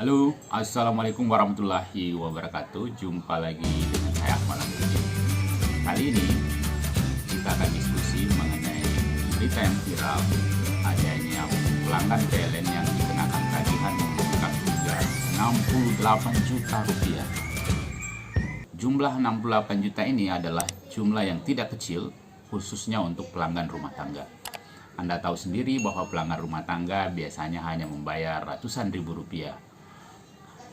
Halo, assalamualaikum warahmatullahi wabarakatuh. Jumpa lagi dengan saya Ahmad Al-Muhyiddin. Kali ini kita akan diskusi mengenai berita yang viral adanya pelanggan PLN yang dikenakan tagihan membengkak hingga 68 juta rupiah. Jumlah 68 juta ini adalah jumlah yang tidak kecil, khususnya untuk pelanggan rumah tangga. Anda tahu sendiri bahwa pelanggan rumah tangga biasanya hanya membayar ratusan ribu rupiah.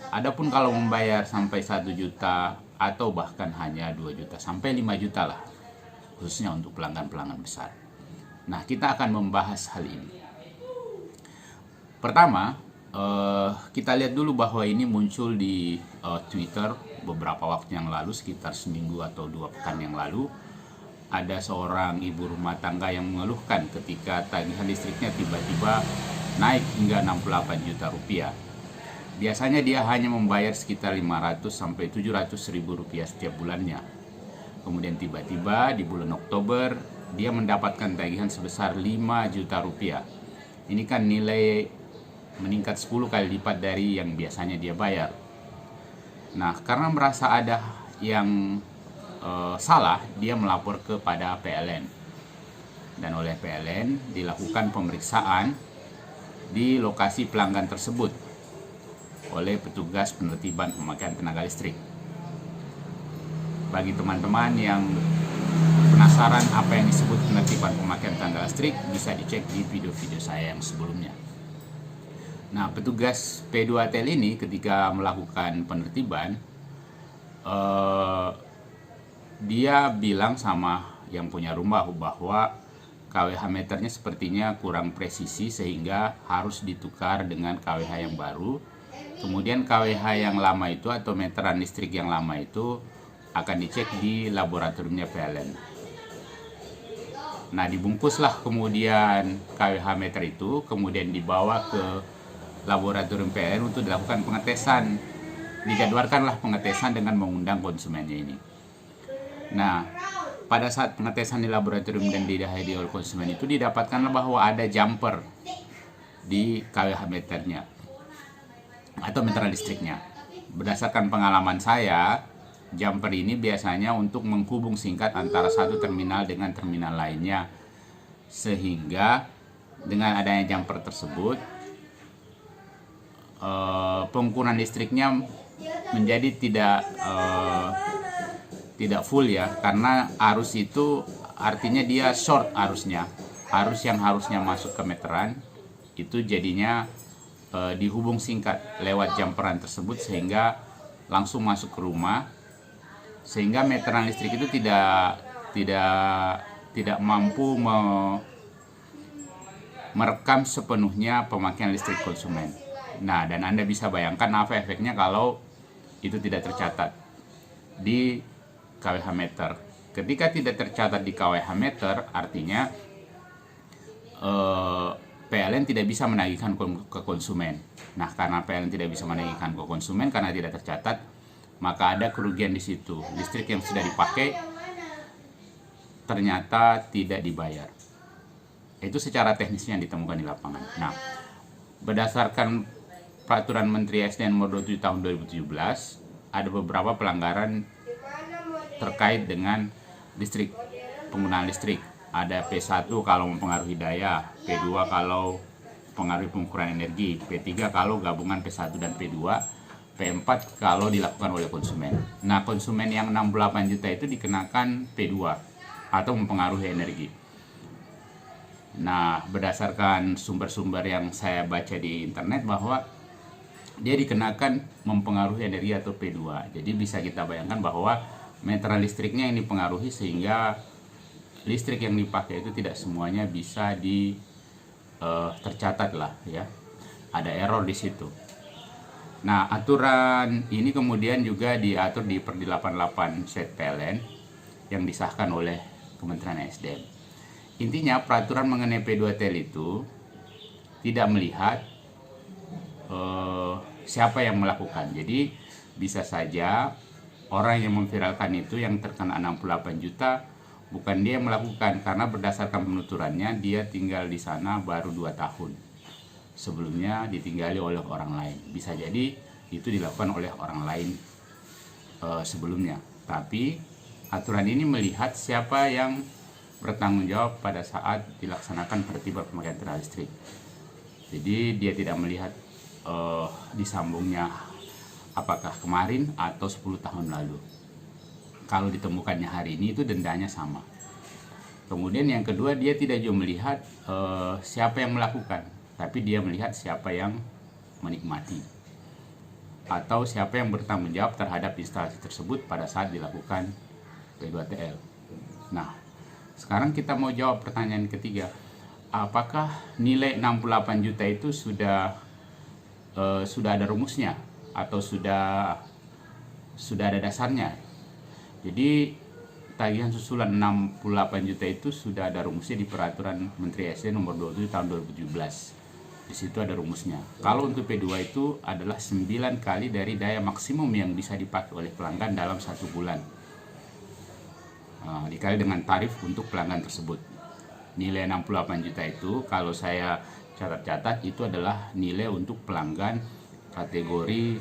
Adapun kalau membayar sampai 1 juta atau bahkan hanya 2 juta sampai 5 juta lah, khususnya untuk pelanggan-pelanggan besar. Nah, kita akan membahas hal ini. Pertama, kita lihat dulu bahwa ini muncul di Twitter beberapa waktu yang lalu, sekitar seminggu atau 2 pekan yang lalu. Ada seorang ibu rumah tangga yang mengeluhkan ketika tagihan listriknya tiba-tiba naik hingga 68 juta rupiah. Biasanya dia hanya membayar sekitar 500 sampai 700 ribu rupiah setiap bulannya. Kemudian tiba-tiba di bulan Oktober dia mendapatkan tagihan sebesar 5 juta rupiah. Ini kan nilai meningkat 10 kali lipat dari yang biasanya dia bayar. Nah, karena merasa ada yang salah, dia melapor kepada PLN. Dan oleh PLN dilakukan pemeriksaan di lokasi pelanggan tersebut oleh petugas penertiban pemakaian tenaga listrik. Bagi teman-teman yang penasaran apa yang disebut penertiban pemakaian tenaga listrik, bisa dicek di video-video saya yang sebelumnya. Nah, petugas P2TEL ini ketika melakukan penertiban, dia bilang sama yang punya rumah bahwa KWH meternya sepertinya kurang presisi sehingga harus ditukar dengan KWH yang baru. Kemudian KWH yang lama itu atau meteran listrik yang lama itu akan dicek di laboratoriumnya PLN. Nah, dibungkuslah kemudian KWH meter itu, kemudian dibawa ke laboratorium PLN untuk dilakukan pengetesan. Dijadwalkanlah pengetesan dengan mengundang konsumennya ini. Nah, pada saat pengetesan di laboratorium dan dihadiri oleh konsumen itu didapatkanlah bahwa ada jumper di KWH meternya atau meteran listriknya. Berdasarkan pengalaman saya, jumper ini biasanya untuk menghubung singkat antara satu terminal dengan terminal lainnya, sehingga dengan adanya jumper tersebut pengukuran listriknya menjadi tidak full ya, karena arus itu artinya dia short arusnya. Arus yang harusnya masuk ke meteran itu jadinya dihubung singkat lewat jumperan tersebut sehingga langsung masuk ke rumah, sehingga meteran listrik itu tidak mampu merekam sepenuhnya pemakaian listrik konsumen. Nah, dan Anda bisa bayangkan apa efeknya kalau itu tidak tercatat di KWH meter. Ketika tidak tercatat di KWH meter, artinya PLN tidak bisa menagihkan ke konsumen. Nah, karena PLN tidak bisa menagihkan ke konsumen karena tidak tercatat, maka ada kerugian di situ. Listrik yang sudah dipakai ternyata tidak dibayar. Itu secara teknisnya yang ditemukan di lapangan. Nah, berdasarkan Peraturan Menteri SDM Nomor 27 Tahun 2017, ada beberapa pelanggaran terkait dengan listrik, penggunaan listrik. Ada P1 kalau mempengaruhi daya, P2 kalau pengaruhi pengukuran energi, P3 kalau gabungan P1 dan P2, P4 kalau dilakukan oleh konsumen. Nah, konsumen yang 68 juta itu dikenakan P2 atau mempengaruhi energi. Nah, berdasarkan sumber-sumber yang saya baca di internet bahwa dia dikenakan mempengaruhi energi atau P2. Jadi bisa kita bayangkan bahwa meteran listriknya yang dipengaruhi sehingga listrik yang dipakai itu tidak semuanya bisa tercatat lah ya. Ada error di situ. Nah, aturan ini kemudian juga diatur di Per 88 Set PLN yang disahkan oleh Kementerian SDM. Intinya peraturan mengenai P2TEL itu tidak melihat siapa yang melakukan. Jadi bisa saja orang yang memviralkan itu yang terkena 68 juta bukan dia yang melakukan, karena berdasarkan penuturannya dia tinggal di sana baru 2 tahun. sebelumnya ditinggali oleh orang lain. Bisa jadi itu dilakukan oleh orang lain sebelumnya. Tapi aturan ini melihat siapa yang bertanggung jawab pada saat dilaksanakan penertiban pemakaian tenaga listrik. Jadi dia tidak melihat disambungnya apakah kemarin atau 10 tahun lalu. Kalau ditemukannya hari ini itu dendanya sama. Kemudian yang kedua, dia tidak juga melihat siapa yang melakukan, tapi dia melihat siapa yang menikmati atau siapa yang bertanggung jawab terhadap instalasi tersebut pada saat dilakukan P2TL. Nah, sekarang kita mau jawab pertanyaan ketiga. Apakah nilai 68 juta itu sudah ada rumusnya atau sudah ada dasarnya? Jadi tagihan susulan 68 juta itu sudah ada rumusnya di Peraturan Menteri SDM nomor 27 tahun 2017. Di situ ada rumusnya. Kalau untuk P2 itu adalah 9 kali dari daya maksimum yang bisa dipakai oleh pelanggan dalam 1 bulan. Dikali dengan tarif untuk pelanggan tersebut. Nilai 68 juta itu kalau saya catat-catat itu adalah nilai untuk pelanggan kategori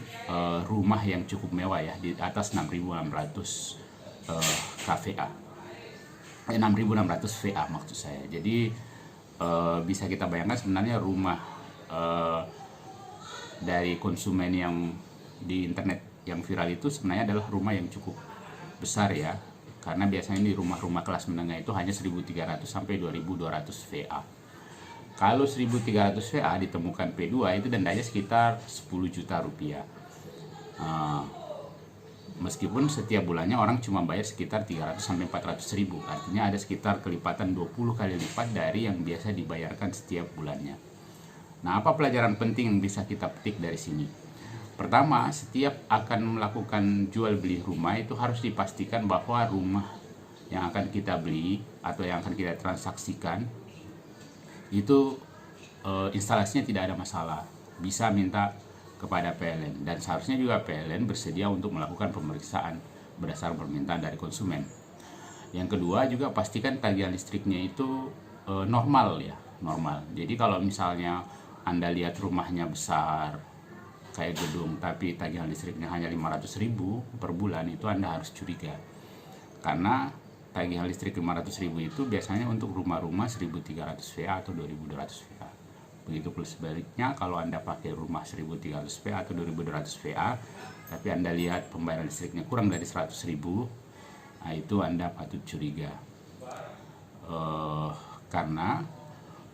rumah yang cukup mewah ya, di atas 6.600 kVA. 6.600 VA maksud saya. Jadi bisa kita bayangkan sebenarnya rumah dari konsumen yang di internet yang viral itu sebenarnya adalah rumah yang cukup besar ya, karena biasanya di rumah-rumah kelas menengah itu hanya 1.300 sampai 2.200 VA. Kalau 1.300 VA ditemukan P2 itu dendanya sekitar 10 juta rupiah. Meskipun setiap bulannya orang cuma bayar sekitar 300 sampai 400 ribu, artinya ada sekitar kelipatan 20 kali lipat dari yang biasa dibayarkan setiap bulannya. Nah, apa pelajaran penting yang bisa kita petik dari sini? Pertama, setiap akan melakukan jual beli rumah itu harus dipastikan bahwa rumah yang akan kita beli atau yang akan kita transaksikan itu instalasinya tidak ada masalah. Bisa minta kepada PLN, dan seharusnya juga PLN bersedia untuk melakukan pemeriksaan berdasarkan permintaan dari konsumen. Yang kedua juga pastikan tagihan listriknya itu normal ya, normal. Jadi kalau misalnya Anda lihat rumahnya besar kayak gedung tapi tagihan listriknya hanya 500 ribu per bulan, itu Anda harus curiga. Karena tagihan listrik 500 ribu itu biasanya untuk rumah-rumah 1.300 VA atau 2.200 VA. Begitu pula sebaliknya, kalau Anda pakai rumah 1.300 VA atau 2.200 VA tapi Anda lihat pembayaran listriknya kurang dari 100 ribu, nah itu Anda patut curiga. Karena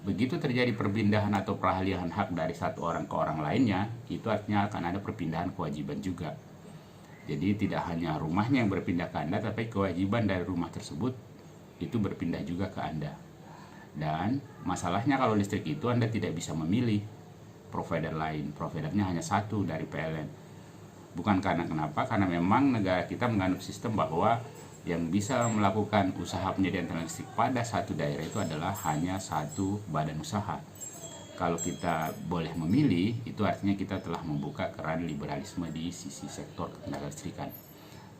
begitu terjadi perpindahan atau peralihan hak dari satu orang ke orang lainnya, itu artinya akan ada perpindahan kewajiban juga. Jadi tidak hanya rumahnya yang berpindah ke Anda, tapi kewajiban dari rumah tersebut itu berpindah juga ke Anda. Dan masalahnya kalau listrik itu Anda tidak bisa memilih provider lain, providernya hanya satu dari PLN. Bukan karena kenapa, karena memang negara kita menganut sistem bahwa yang bisa melakukan usaha penyediaan tenaga listrik pada satu daerah itu adalah hanya satu badan usaha. Kalau kita boleh memilih, itu artinya kita telah membuka keran liberalisme di sisi sektor ketenaga listrikan.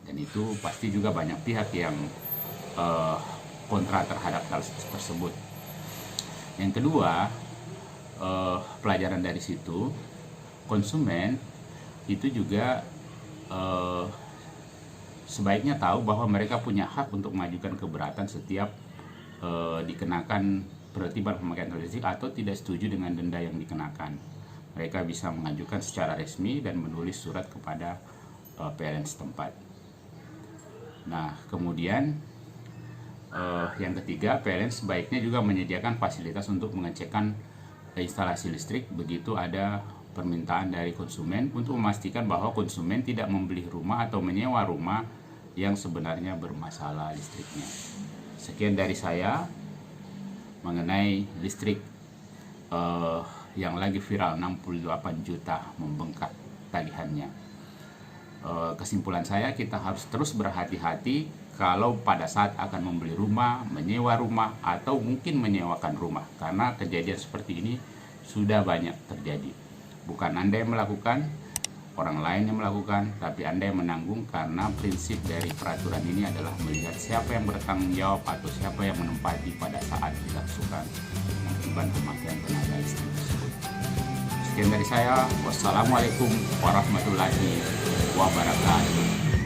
Dan itu pasti juga banyak pihak yang kontra terhadap hal tersebut. Yang kedua, pelajaran dari situ, konsumen itu juga sebaiknya tahu bahwa mereka punya hak untuk mengajukan keberatan setiap dikenakan penertiban pemakaian tenaga listrik atau tidak setuju dengan denda yang dikenakan. Mereka bisa mengajukan secara resmi dan menulis surat kepada PLN setempat. Nah, kemudian yang ketiga, PLN sebaiknya juga menyediakan fasilitas untuk mengecekkan instalasi listrik begitu ada permintaan dari konsumen, untuk memastikan bahwa konsumen tidak membeli rumah atau menyewa rumah yang sebenarnya bermasalah listriknya. Sekian dari saya mengenai listrik yang lagi viral 68 juta membengkak tagihannya. Kesimpulan saya, kita harus terus berhati-hati kalau pada saat akan membeli rumah, menyewa rumah, atau mungkin menyewakan rumah, karena kejadian seperti ini sudah banyak terjadi. Bukan Anda yang melakukan, orang lain yang melakukan, tapi Anda yang menanggung, karena prinsip dari peraturan ini adalah melihat siapa yang bertanggung jawab atau siapa yang menempati pada saat dilakukan pemakaian tenaga listrik tersebut. Sekian dari saya. Wassalamualaikum warahmatullahi wabarakatuh.